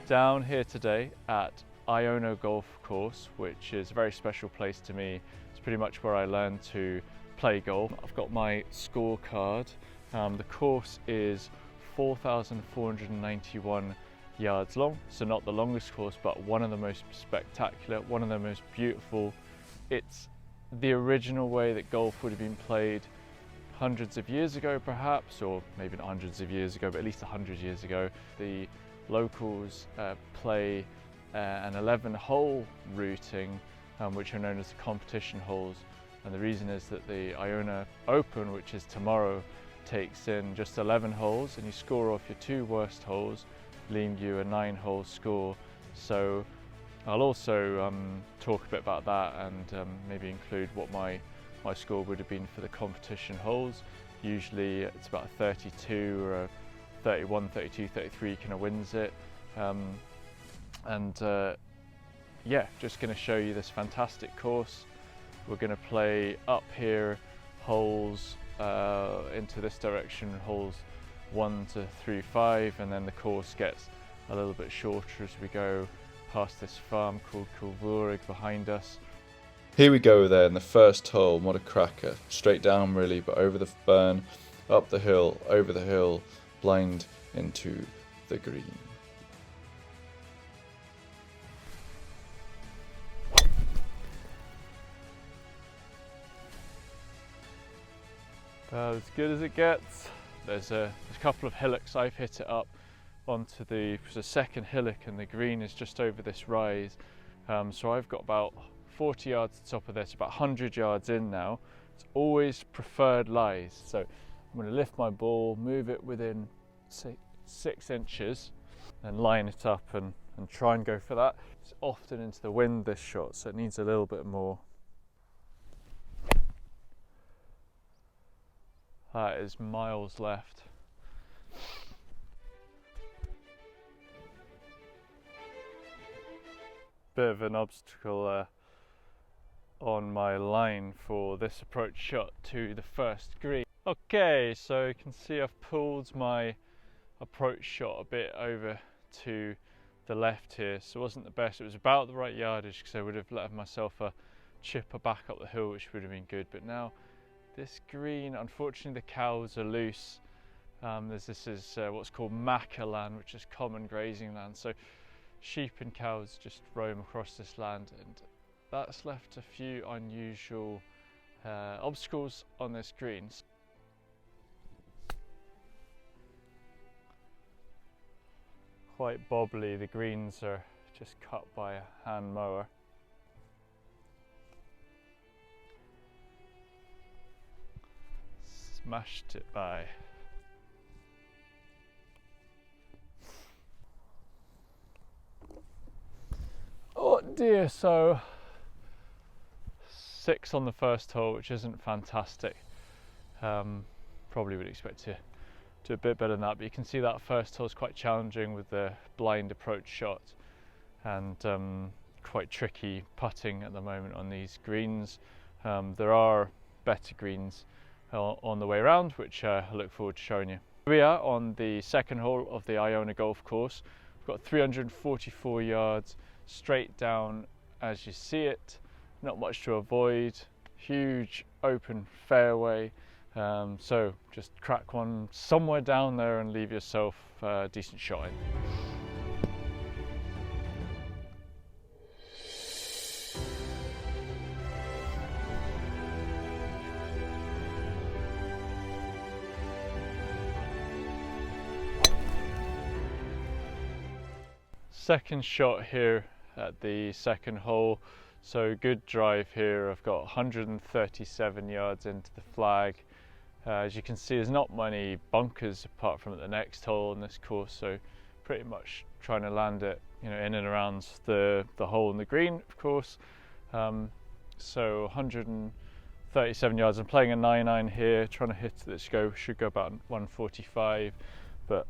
Down here today at Iona Golf Course, which is a very special place to me. It's pretty much where I learned to play golf. I've got my scorecard. The course is 4,491 yards long, so not the longest course, but one of the most spectacular, one of the most beautiful. It's the original way that golf would have been played hundreds of years ago perhaps, or maybe not hundreds of years ago, but at least 100 years ago. The locals play an 11-hole routing, which are known as the competition holes, and the reason is that the Iona Open, which is tomorrow, takes in just 11 holes, and you score off your 2 worst holes, leaving you a 9-hole score. So I'll also talk a bit about that and maybe include what my score would have been for the competition holes. Usually it's about a 32 or a 31, 32, 33 kind of wins it. Yeah, just going to show you this fantastic course. We're going to play up here holes into this direction, holes 1 to 3, 5, and then the course gets a little bit shorter as we go past this farm called Culvurig behind us. Here we go then, the first hole. What a cracker. Straight down really, but over the burn, up the hill, over the hill, blind into the green. About as good as it gets. There's a couple of hillocks. I've hit it up onto the second hillock, and the green is just over this rise. So I've got about 40 yards to the top of this, about 100 yards in now. It's always preferred lies. So I'm going to lift my ball, move it within, say, 6 inches, and line it up and try and go for that. It's often into the wind, this shot, so it needs a little bit more. That is miles left. Bit of an obstacle on my line for this approach shot to the first green. Okay, so you can see I've pulled my approach shot a bit over to the left here, so it wasn't the best. It was about the right yardage, because I would have let myself a chipper back up the hill, which would have been good. But now this green, unfortunately the cows are loose. This is what's called Machair land, which is common grazing land. So sheep and cows just roam across this land, and that's left a few unusual obstacles on this green. Quite bobbly, the greens are just cut by a hand mower. Smashed it by. Oh dear, so 6 on the first hole, which isn't fantastic. Probably would expect to do a bit better than that, but you can see that first hole is quite challenging with the blind approach shot, and quite tricky putting at the moment on these greens. There are better greens on the way around, which I look forward to showing you. Here we are on the second hole of the Iona Golf Course. We've got 344 yards straight down as you see it, not much to avoid, huge open fairway, so just crack one somewhere down there and leave yourself a decent shot in. Second shot here at the second hole, so good drive here. I've got 137 yards into the flag. As you can see, there's not many bunkers apart from at the next hole in this course, so pretty much trying to land it, in and around the hole in the green, of course. So 137 yards. I'm playing a 9-iron here, trying to hit this should go about 145, but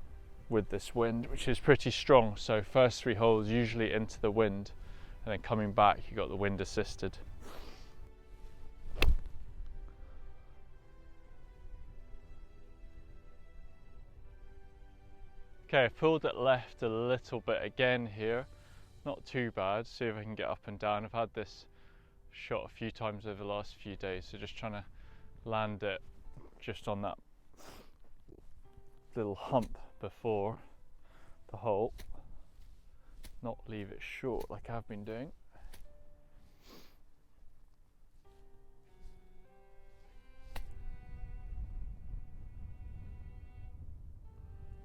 with this wind, which is pretty strong. So first 3 holes usually into the wind, and then coming back you got the wind assisted. Okay, I've pulled it left a little bit again here. Not too bad. See if I can get up and down. I've had this shot a few times over the last few days, so just trying to land it just on that little hump before the hole, not leave it short like I've been doing.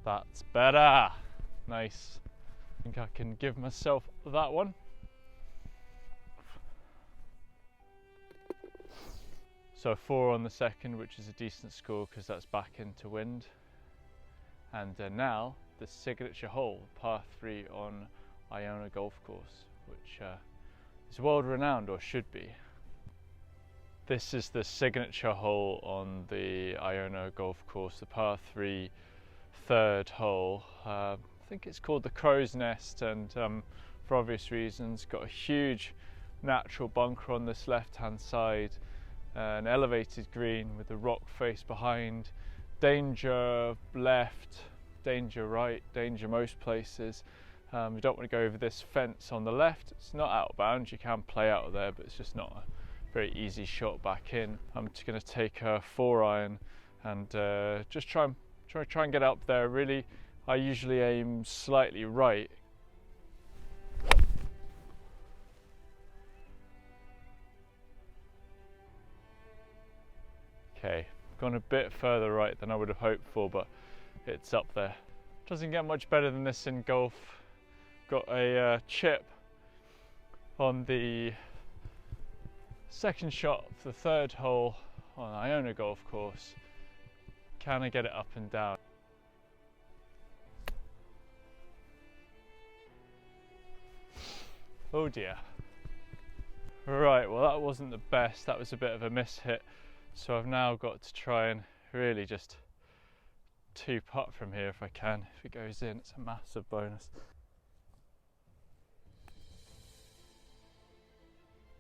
That's better. Nice. I think I can give myself that one. So 4 on the second, which is a decent score because that's back into wind. And now the signature hole, par 3 on Iona Golf Course, which is world renowned, or should be. This is the signature hole on the Iona Golf Course, the par 3 third hole. I think it's called the Crow's Nest, and for obvious reasons, got a huge natural bunker on this left hand side, an elevated green with the rock face behind, danger left, danger right, danger most places. You don't want to go over this fence on the left. It's not out of bounds, you can play out of there, but it's just not a very easy shot back in. I'm just going to take a 4-iron and just try and get up there. Really, I usually aim slightly right. Okay, gone a bit further right than I would have hoped for, but it's up there. Doesn't get much better than this in golf. Got a chip on the second shot of the third hole on Iona Golf Course. Can I get it up and down? Oh dear. Right, well that wasn't the best. That was a bit of a miss hit. So I've now got to try and really just 2-putt from here if I can. If it goes in, it's a massive bonus.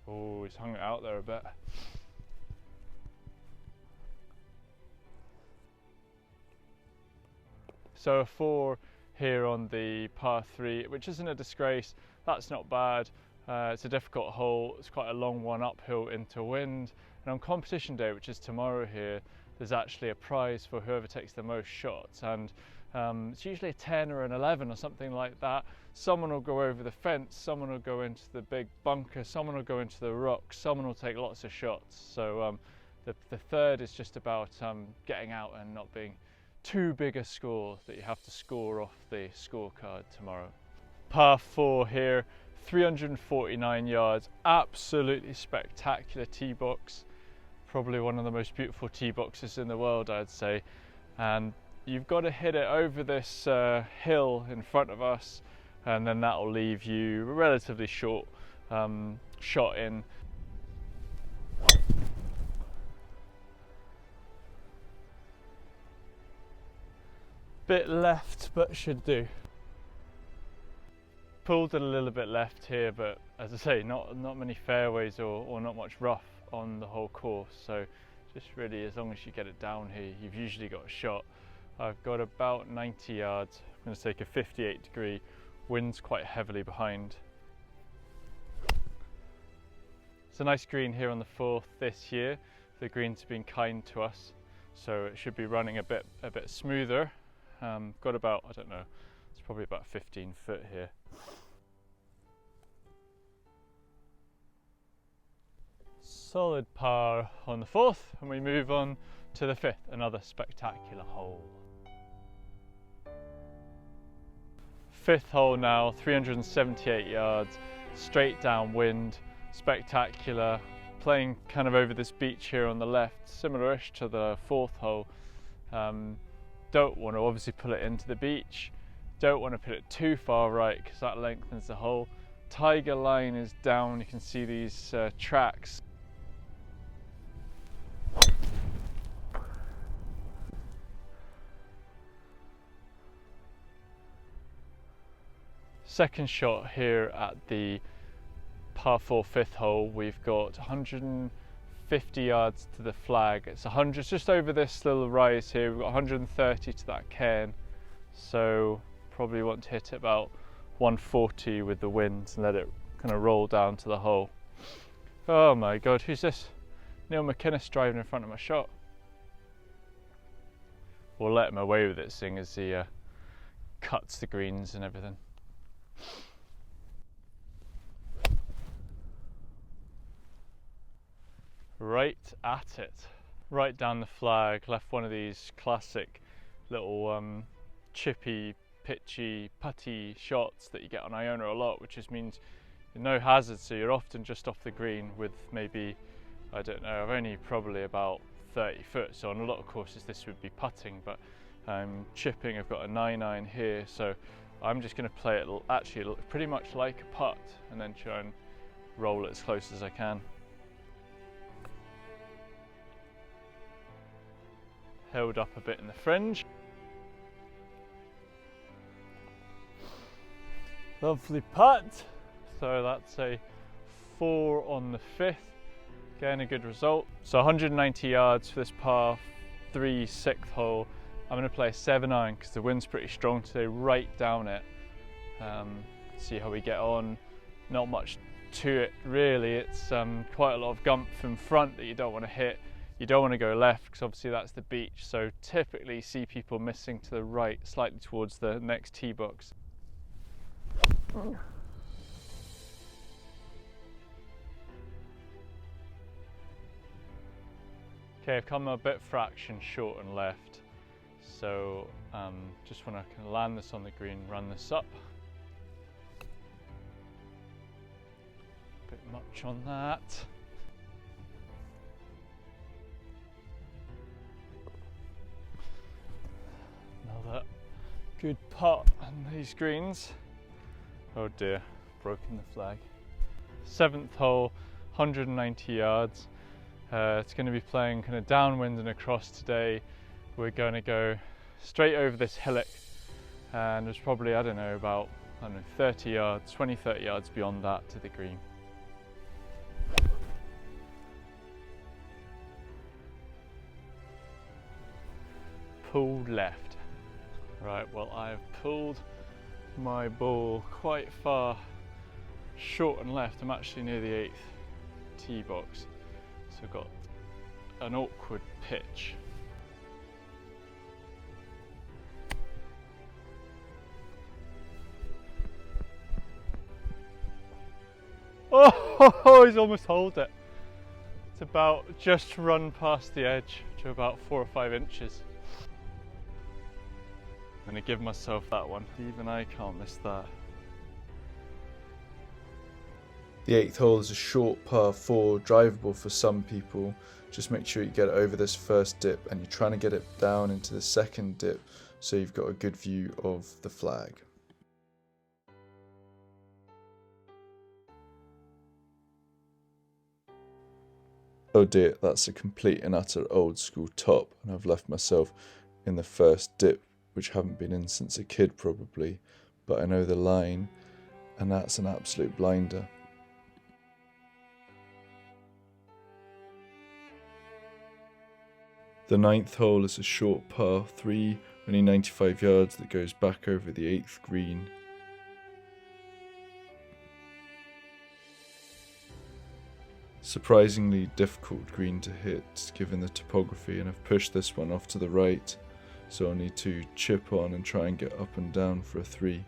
Oh, he's hung it out there a bit. So a 4 here on the par 3, which isn't a disgrace. That's not bad. It's a difficult hole. It's quite a long one uphill into wind. And on competition day, which is tomorrow here, there's actually a prize for whoever takes the most shots. And it's usually a 10 or an 11 or something like that. Someone will go over the fence, someone will go into the big bunker, someone will go into the rocks, someone will take lots of shots. So the third is just about getting out and not being too big a score that you have to score off the scorecard tomorrow. Par 4 here, 349 yards, absolutely spectacular tee box. Probably one of the most beautiful tee boxes in the world, I'd say. And you've got to hit it over this hill in front of us, and then that'll leave you a relatively short shot in. Bit left, but should do. Pulled it a little bit left here, but as I say, not many fairways or not much rough on the whole course, so just really as long as you get it down here, you've usually got a shot. I've got about 90 yards. I'm going to take a 58-degree, wind's quite heavily behind. It's a nice green here on the 4th this year. The greens have been kind to us, so it should be running a bit smoother. Got about, I don't know, it's probably about 15 foot here. Solid par on the 4th, and we move on to the 5th, another spectacular hole. 5th hole now, 378 yards, straight downwind, spectacular, playing kind of over this beach here on the left, similar-ish to the 4th hole. Don't want to obviously pull it into the beach, don't want to put it too far right because that lengthens the hole. Tiger line is down, you can see these tracks. Second shot here at the par 4 5th hole. We've got 150 yards to the flag. It's 100, just over this little rise here. We've got 130 to that cairn. So probably want to hit it about 140 with the wind and let it kind of roll down to the hole. Oh my god, who's this? Neil McInnes driving in front of my shot. We'll let him away with it, seeing as he cuts the greens and everything. Right at it, right down the flag, left one of these classic little chippy, pitchy, putty shots that you get on Iona a lot, which just means no hazard, so you're often just off the green with maybe, I don't know, I've only probably about 30 foot, so on a lot of courses this would be putting, but chipping, I've got a 9-iron here, so I'm just going to play it actually pretty much like a putt and then try and roll it as close as I can. Held up a bit in the fringe. Lovely putt. So that's a 4 on the 5th. Again, a good result. So 190 yards for this par 3 6th hole. I'm going to play a 7-iron because the wind's pretty strong today, right down it. See how we get on. Not much to it really. It's quite a lot of gump in front that you don't want to hit. You don't want to go left because obviously that's the beach. So typically see people missing to the right, slightly towards the next tee box. Okay, I've come a bit fraction short and left, so just want to kind of land this on the green, run this up. Bit much on that. Another good putt on these greens. Oh dear, broken the flag. 7th hole, 190 yards. It's going to be playing kind of downwind and across today. We're going to go straight over this hillock, and there's probably, I don't know, about 30 yards, 20-30 yards beyond that to the green. Pulled left. Right, well, I've pulled my ball quite far short and left. I'm actually near the 8th tee box. So I've got an awkward pitch. Oh, he's almost holed it. It's about just run past the edge to about 4 or 5 inches. I'm going to give myself that one. Even I can't miss that. The 8th hole is a short par 4, drivable for some people. Just make sure you get it over this first dip and you're trying to get it down into the second dip so you've got a good view of the flag. Oh dear, that's a complete and utter old school top, and I've left myself in the first dip, which I haven't been in since a kid probably, but I know the line, and that's an absolute blinder. The 9th hole is a short par 3, only 95 yards, that goes back over the 8th green. Surprisingly difficult green to hit given the topography, and I've pushed this one off to the right, so I'll need to chip on and try and get up and down for a 3.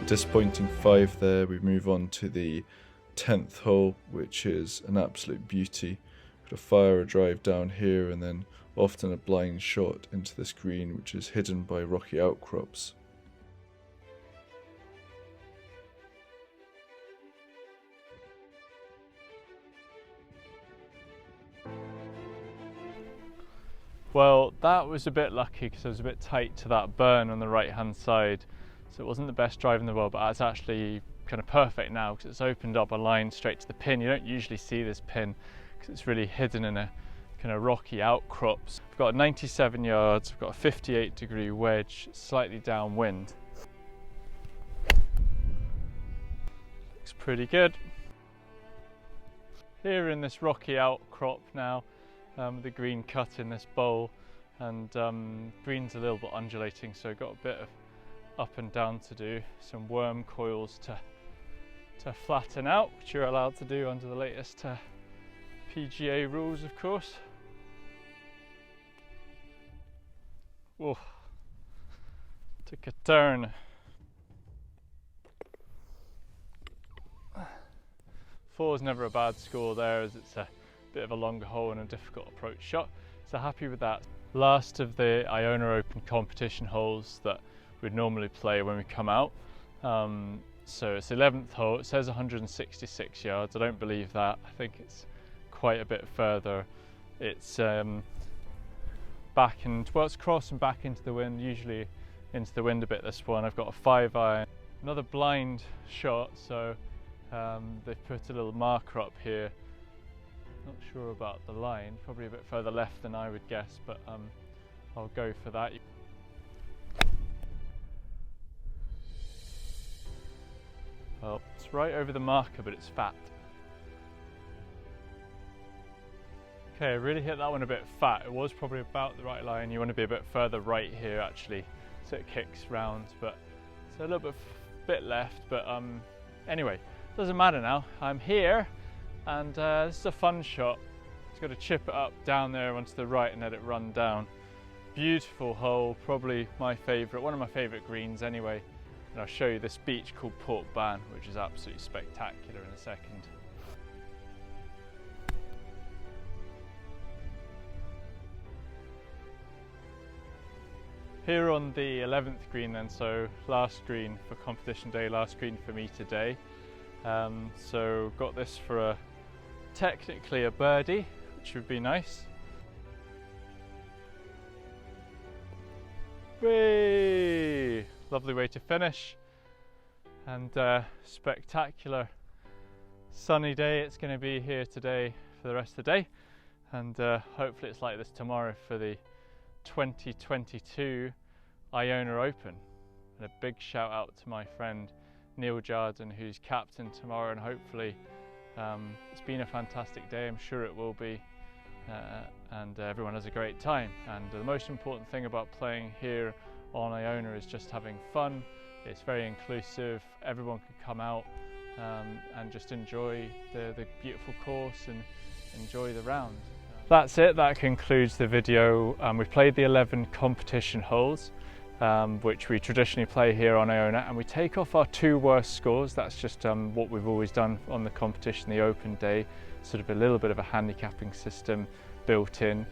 Disappointing 5 there. We move on to the 10th hole, which is an absolute beauty. Got a fire drive down here and then often a blind shot into this green, which is hidden by rocky outcrops. Well, that was a bit lucky because I was a bit tight to that burn on the right hand side, so it wasn't the best drive in the world, but it's actually kind of perfect now because it's opened up a line straight to the pin. You don't usually see this pin because it's really hidden in a kind of rocky outcrops. I've got 97 yards, I've got a 58-degree wedge, slightly downwind. Looks pretty good. Here in this rocky outcrop now, the green cut in this bowl, and green's a little bit undulating, so got a bit of up and down to do, some worm coils to flatten out, which you're allowed to do under the latest PGA rules, of course. Whoa, took a turn. 4 is never a bad score there, as it's a bit of a longer hole and a difficult approach shot, so happy with that. Last of the Iona Open competition holes that we'd normally play when we come out. So it's the 11th hole. It says 166 yards. I don't believe that. I think it's quite a bit further. It's back and, well, it's cross and back into the wind, usually into the wind a bit this one. I've got a 5-iron, another blind shot, so they've put a little marker up here. Not sure about the line, probably a bit further left than I would guess, but I'll go for that. Well, it's right over the marker, but it's fat. Okay, I really hit that one a bit fat. It was probably about the right line. You want to be a bit further right here actually, so it kicks round, but it's a little bit left, but anyway, doesn't matter now. I'm here, and this is a fun shot. Just got to chip it up down there onto the right and let it run down. Beautiful hole, probably my favourite, one of my favourite greens anyway. And I'll show you this beach called Port Ban, which is absolutely spectacular in a second. Here on the 11th green then, so last green for competition day, last green for me today. So got this for technically a birdie, which would be nice. Whee! Lovely way to finish, and spectacular sunny day it's going to be here today for the rest of the day, and hopefully it's like this tomorrow for the 2022 Iona Open. And a big shout out to my friend Neil Jardin, who's captain tomorrow, and hopefully it's been a fantastic day. I'm sure it will be, and everyone has a great time. And the most important thing about playing here on Iona is just having fun. It's very inclusive, everyone can come out and just enjoy the beautiful course and enjoy the round. That's it, that concludes the video. We played the 11 competition holes, which we traditionally play here on Iona, and we take off our 2 worst scores. That's just what we've always done on the competition, the open day, sort of a little bit of a handicapping system built in.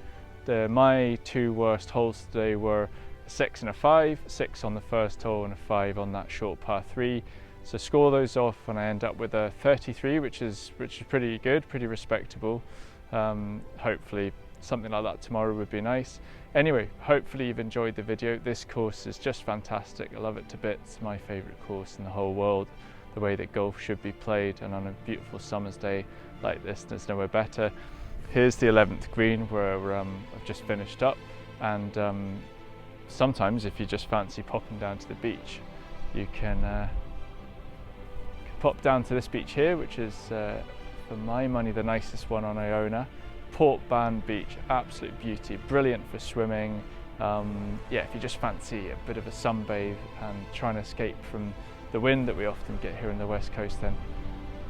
My 2 worst holes today were 6 and a 5, 6 on the first hole and a 5 on that short par 3. So score those off and I end up with a 33, which is pretty good, pretty respectable. Hopefully something like that tomorrow would be nice. Anyway, hopefully you've enjoyed the video. This course is just fantastic. I love it to bits. My favourite course in the whole world. The way that golf should be played, and on a beautiful summer's day like this, there's nowhere better. Here's the 11th green where I've just finished up, and sometimes if you just fancy popping down to the beach, you can pop down to this beach here, which is for my money the nicest one on Iona. Port Ban Beach, absolute beauty, brilliant for swimming. Yeah, if you just fancy a bit of a sunbathe and trying to escape from the wind that we often get here on the west coast, then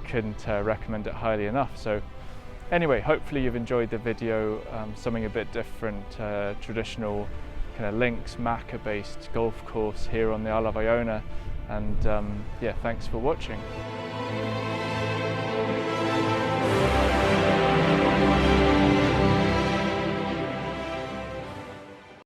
couldn't recommend it highly enough. So anyway, hopefully you've enjoyed the video, something a bit different, traditional kind of links, Machair based golf course here on the Isle of Iona, and yeah, thanks for watching.